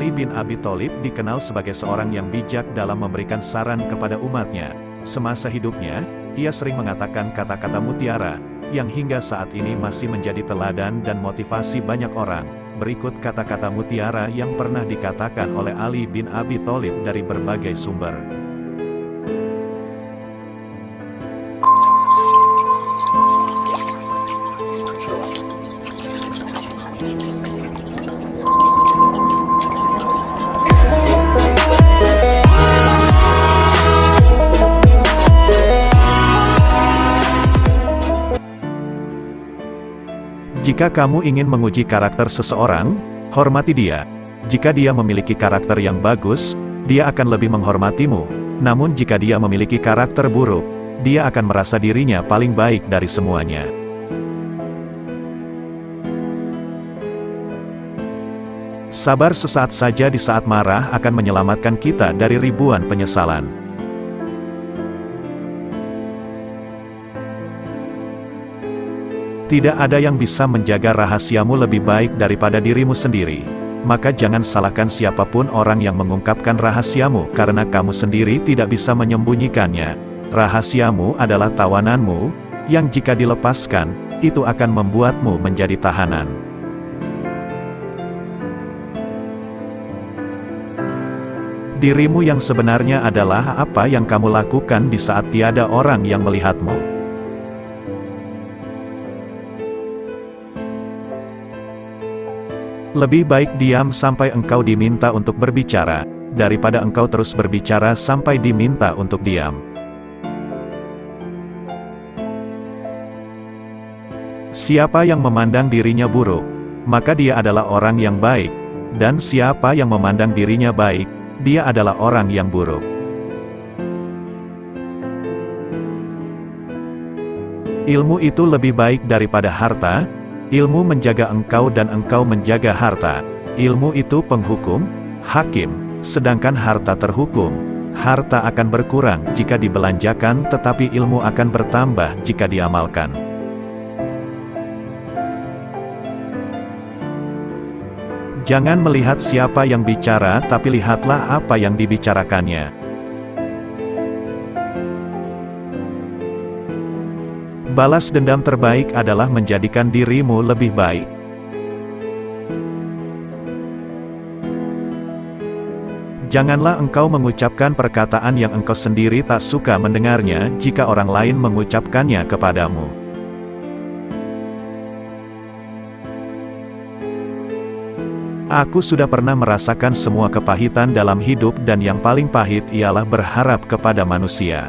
Ali bin Abi Thalib dikenal sebagai seorang yang bijak dalam memberikan saran kepada umatnya. Semasa hidupnya, ia sering mengatakan kata-kata mutiara, yang hingga saat ini masih menjadi teladan dan motivasi banyak orang. Berikut kata-kata mutiara yang pernah dikatakan oleh Ali bin Abi Thalib dari berbagai sumber. Jika kamu ingin menguji karakter seseorang, hormati dia. Jika dia memiliki karakter yang bagus, dia akan lebih menghormatimu. Namun jika dia memiliki karakter buruk, dia akan merasa dirinya paling baik dari semuanya. Sabar sesaat saja di saat marah akan menyelamatkan kita dari ribuan penyesalan. Tidak ada yang bisa menjaga rahasiamu lebih baik daripada dirimu sendiri. Maka jangan salahkan siapapun orang yang mengungkapkan rahasiamu karena kamu sendiri tidak bisa menyembunyikannya. Rahasiamu adalah tawananmu, yang jika dilepaskan, itu akan membuatmu menjadi tahanan. Dirimu yang sebenarnya adalah apa yang kamu lakukan di saat tiada orang yang melihatmu. Lebih baik diam sampai engkau diminta untuk berbicara, daripada engkau terus berbicara sampai diminta untuk diam. Siapa yang memandang dirinya buruk, maka dia adalah orang yang baik, dan siapa yang memandang dirinya baik, dia adalah orang yang buruk. Ilmu itu lebih baik daripada harta. Ilmu menjaga engkau dan engkau menjaga harta. Ilmu itu penghukum, hakim, sedangkan harta terhukum. Harta akan berkurang jika dibelanjakan, tetapi ilmu akan bertambah jika diamalkan. Jangan melihat siapa yang bicara, tapi lihatlah apa yang dibicarakannya. Balas dendam terbaik adalah menjadikan dirimu lebih baik. Janganlah engkau mengucapkan perkataan yang engkau sendiri tak suka mendengarnya jika orang lain mengucapkannya kepadamu. Aku sudah pernah merasakan semua kepahitan dalam hidup dan yang paling pahit ialah berharap kepada manusia.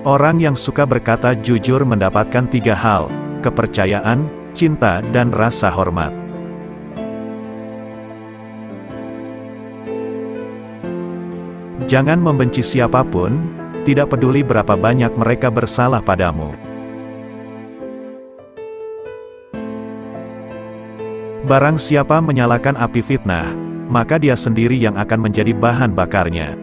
Orang yang suka berkata jujur mendapatkan 3 hal, kepercayaan, cinta dan rasa hormat. Jangan membenci siapapun, tidak peduli berapa banyak mereka bersalah padamu. Barang siapa menyalakan api fitnah, maka dia sendiri yang akan menjadi bahan bakarnya.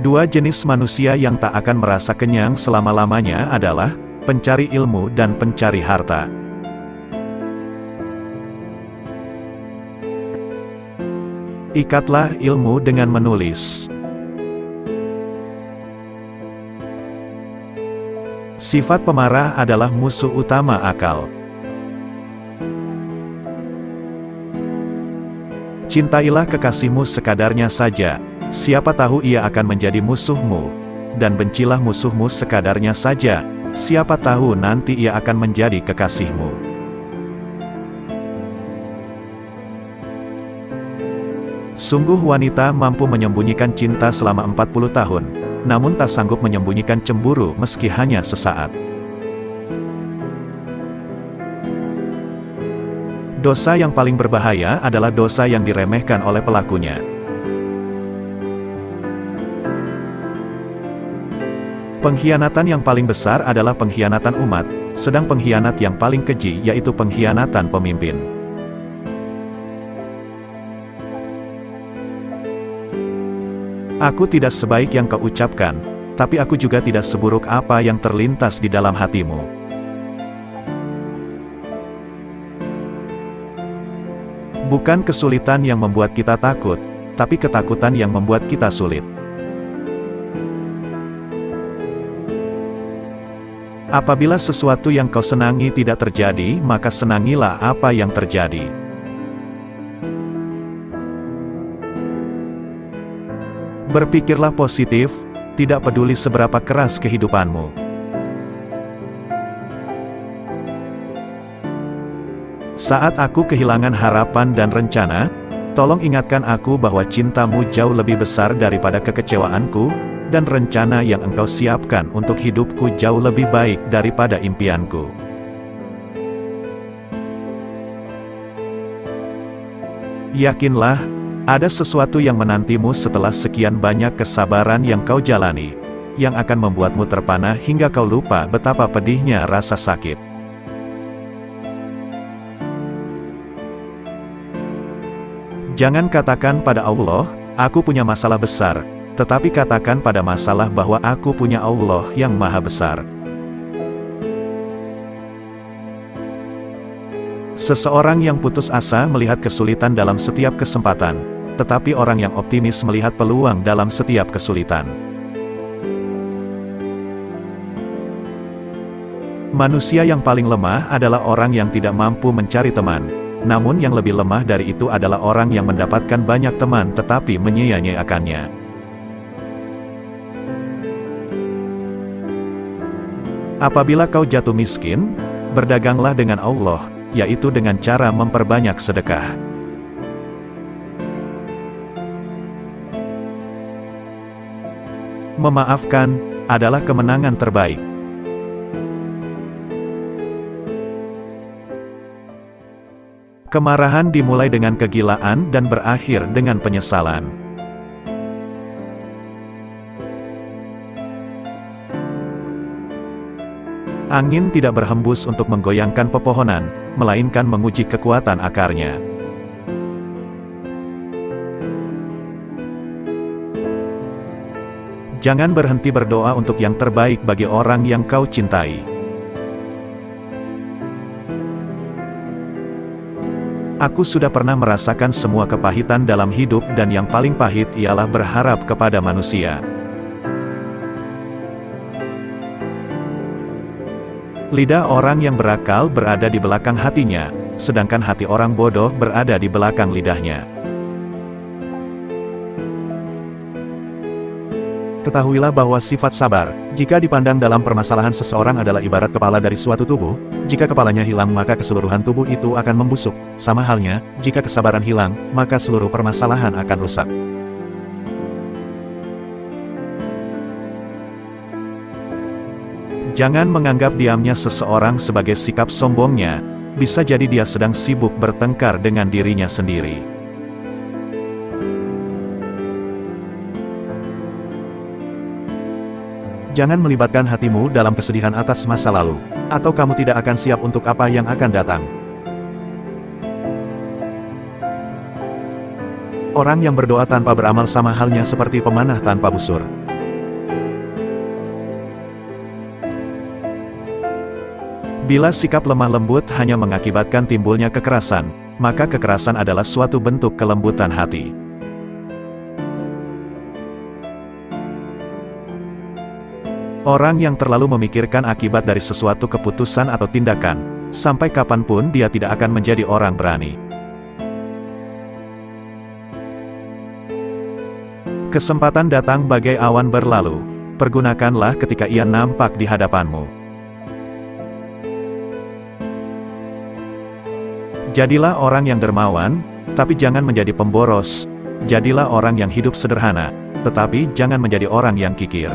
Dua jenis manusia yang tak akan merasa kenyang selama-lamanya adalah pencari ilmu dan pencari harta. Ikatlah ilmu dengan menulis. Sifat pemarah adalah musuh utama akal. Cintailah kekasihmu sekadarnya saja. Siapa tahu ia akan menjadi musuhmu, dan bencilah musuhmu sekadarnya saja, siapa tahu nanti ia akan menjadi kekasihmu. Sungguh wanita mampu menyembunyikan cinta selama 40 tahun, namun tak sanggup menyembunyikan cemburu meski hanya sesaat. Dosa yang paling berbahaya adalah dosa yang diremehkan oleh pelakunya. Pengkhianatan yang paling besar adalah pengkhianatan umat, sedang pengkhianat yang paling keji yaitu pengkhianatan pemimpin. Aku tidak sebaik yang kau ucapkan, tapi aku juga tidak seburuk apa yang terlintas di dalam hatimu. Bukan kesulitan yang membuat kita takut, tapi ketakutan yang membuat kita sulit. Apabila sesuatu yang kau senangi tidak terjadi, maka senangilah apa yang terjadi. Berpikirlah positif, tidak peduli seberapa keras kehidupanmu. Saat aku kehilangan harapan dan rencana, tolong ingatkan aku bahwa cintamu jauh lebih besar daripada kekecewaanku, dan rencana yang engkau siapkan untuk hidupku jauh lebih baik daripada impianku. Yakinlah, ada sesuatu yang menantimu setelah sekian banyak kesabaran yang kau jalani, yang akan membuatmu terpana hingga kau lupa betapa pedihnya rasa sakit. Jangan katakan pada Allah, aku punya masalah besar, tetapi katakan pada masalah bahwa aku punya Allah yang Maha Besar. Seseorang yang putus asa melihat kesulitan dalam setiap kesempatan, tetapi orang yang optimis melihat peluang dalam setiap kesulitan. Manusia yang paling lemah adalah orang yang tidak mampu mencari teman, namun yang lebih lemah dari itu adalah orang yang mendapatkan banyak teman tetapi menyia-nyiakannya. Apabila kau jatuh miskin, berdaganglah dengan Allah, yaitu dengan cara memperbanyak sedekah. Memaafkan adalah kemenangan terbaik. Kemarahan dimulai dengan kegilaan dan berakhir dengan penyesalan. Angin tidak berhembus untuk menggoyangkan pepohonan, melainkan menguji kekuatan akarnya. Jangan berhenti berdoa untuk yang terbaik bagi orang yang kau cintai. Aku sudah pernah merasakan semua kepahitan dalam hidup dan yang paling pahit ialah berharap kepada manusia. Lidah orang yang berakal berada di belakang hatinya, sedangkan hati orang bodoh berada di belakang lidahnya. Ketahuilah bahwa sifat sabar, jika dipandang dalam permasalahan seseorang adalah ibarat kepala dari suatu tubuh, jika kepalanya hilang maka keseluruhan tubuh itu akan membusuk, sama halnya, jika kesabaran hilang, maka seluruh permasalahan akan rusak. Jangan menganggap diamnya seseorang sebagai sikap sombongnya, bisa jadi dia sedang sibuk bertengkar dengan dirinya sendiri. Jangan melibatkan hatimu dalam kesedihan atas masa lalu, atau kamu tidak akan siap untuk apa yang akan datang. Orang yang berdoa tanpa beramal sama halnya seperti pemanah tanpa busur. Bila sikap lemah lembut hanya mengakibatkan timbulnya kekerasan, maka kekerasan adalah suatu bentuk kelembutan hati. Orang yang terlalu memikirkan akibat dari sesuatu keputusan atau tindakan, sampai kapanpun dia tidak akan menjadi orang berani. Kesempatan datang bagai awan berlalu, pergunakanlah ketika ia nampak di hadapanmu. Jadilah orang yang dermawan, tapi jangan menjadi pemboros. Jadilah orang yang hidup sederhana, tetapi jangan menjadi orang yang kikir.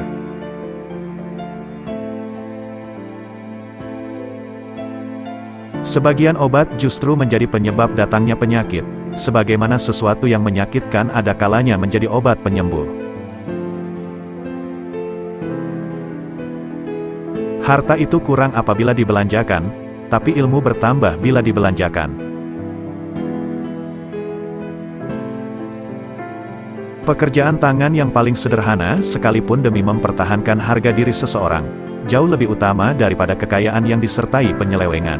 Sebagian obat justru menjadi penyebab datangnya penyakit, sebagaimana sesuatu yang menyakitkan ada kalanya menjadi obat penyembuh. Harta itu kurang apabila dibelanjakan, tapi ilmu bertambah bila dibelanjakan. Pekerjaan tangan yang paling sederhana, sekalipun demi mempertahankan harga diri seseorang, jauh lebih utama daripada kekayaan yang disertai penyelewengan.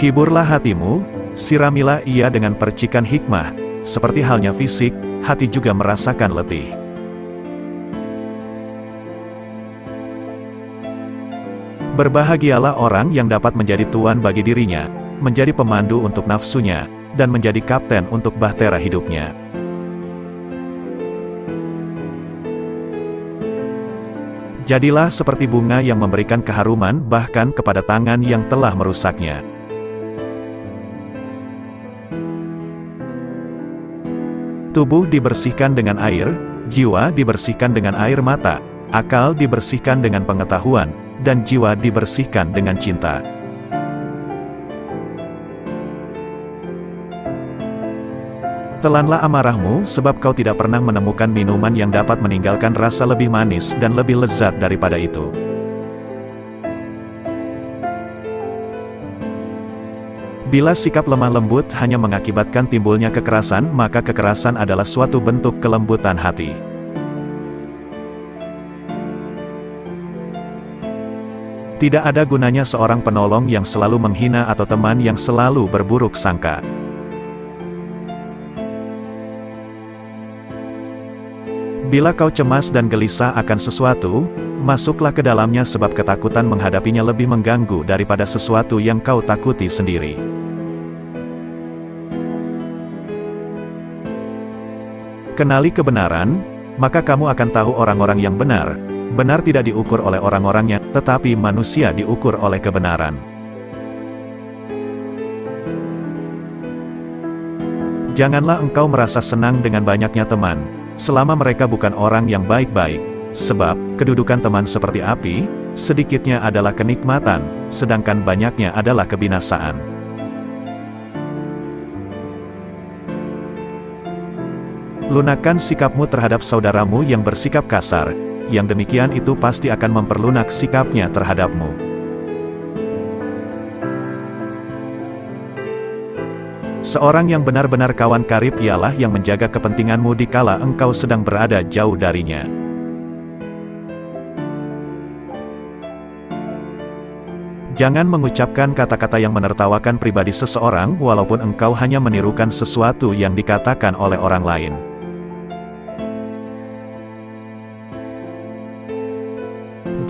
Hiburlah hatimu, siramilah ia dengan percikan hikmah, seperti halnya fisik, hati juga merasakan letih. Berbahagialah orang yang dapat menjadi tuan bagi dirinya, menjadi pemandu untuk nafsunya, dan menjadi kapten untuk bahtera hidupnya. Jadilah seperti bunga yang memberikan keharuman bahkan kepada tangan yang telah merusaknya. Tubuh dibersihkan dengan air, jiwa dibersihkan dengan air mata, akal dibersihkan dengan pengetahuan, dan jiwa dibersihkan dengan cinta. Telanlah amarahmu, sebab kau tidak pernah menemukan minuman yang dapat meninggalkan rasa lebih manis dan lebih lezat daripada itu. Bila sikap lemah lembut hanya mengakibatkan timbulnya kekerasan, maka kekerasan adalah suatu bentuk kelembutan hati. Tidak ada gunanya seorang penolong yang selalu menghina atau teman yang selalu berburuk sangka. Bila kau cemas dan gelisah akan sesuatu, masuklah ke dalamnya sebab ketakutan menghadapinya lebih mengganggu daripada sesuatu yang kau takuti sendiri. Kenali kebenaran, maka kamu akan tahu orang-orang yang benar. Benar tidak diukur oleh orang-orangnya, tetapi manusia diukur oleh kebenaran. Janganlah engkau merasa senang dengan banyaknya teman, selama mereka bukan orang yang baik-baik, sebab kedudukan teman seperti api, sedikitnya adalah kenikmatan, sedangkan banyaknya adalah kebinasaan. Lunakkan sikapmu terhadap saudaramu yang bersikap kasar, yang demikian itu pasti akan memperlunak sikapnya terhadapmu. Seorang yang benar-benar kawan karib ialah yang menjaga kepentinganmu dikala engkau sedang berada jauh darinya. Jangan mengucapkan kata-kata yang menertawakan pribadi seseorang walaupun engkau hanya menirukan sesuatu yang dikatakan oleh orang lain.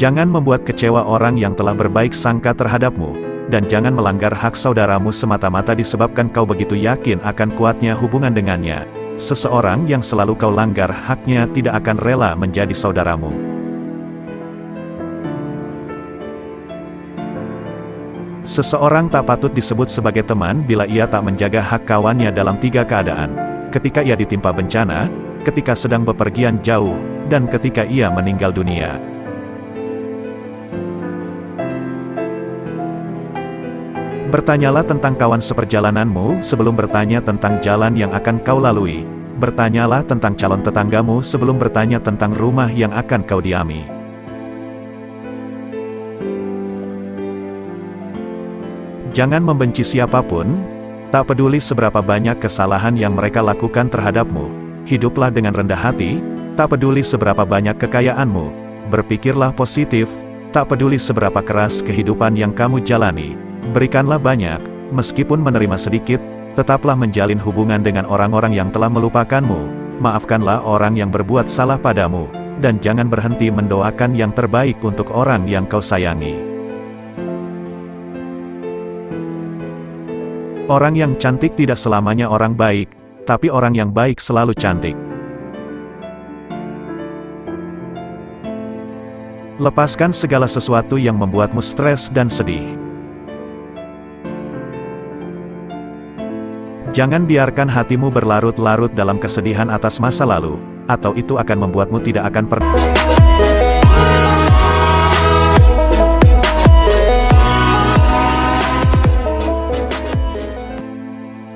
Jangan membuat kecewa orang yang telah berbaik sangka terhadapmu, dan jangan melanggar hak saudaramu semata-mata disebabkan kau begitu yakin akan kuatnya hubungan dengannya. Seseorang yang selalu kau langgar haknya tidak akan rela menjadi saudaramu. Seseorang tak patut disebut sebagai teman bila ia tak menjaga hak kawannya dalam 3 keadaan: ketika ia ditimpa bencana, ketika sedang bepergian jauh, dan ketika ia meninggal dunia. Bertanyalah tentang kawan seperjalananmu sebelum bertanya tentang jalan yang akan kau lalui. Bertanyalah tentang calon tetanggamu sebelum bertanya tentang rumah yang akan kau diami. Jangan membenci siapapun, tak peduli seberapa banyak kesalahan yang mereka lakukan terhadapmu. Hiduplah dengan rendah hati, tak peduli seberapa banyak kekayaanmu. Berpikirlah positif, tak peduli seberapa keras kehidupan yang kamu jalani. Berikanlah banyak, meskipun menerima sedikit, tetaplah menjalin hubungan dengan orang-orang yang telah melupakanmu, maafkanlah orang yang berbuat salah padamu, dan jangan berhenti mendoakan yang terbaik untuk orang yang kau sayangi. Orang yang cantik tidak selamanya orang baik, tapi orang yang baik selalu cantik. Lepaskan segala sesuatu yang membuatmu stres dan sedih. Jangan biarkan hatimu berlarut-larut dalam kesedihan atas masa lalu, atau itu akan membuatmu tidak akan pernah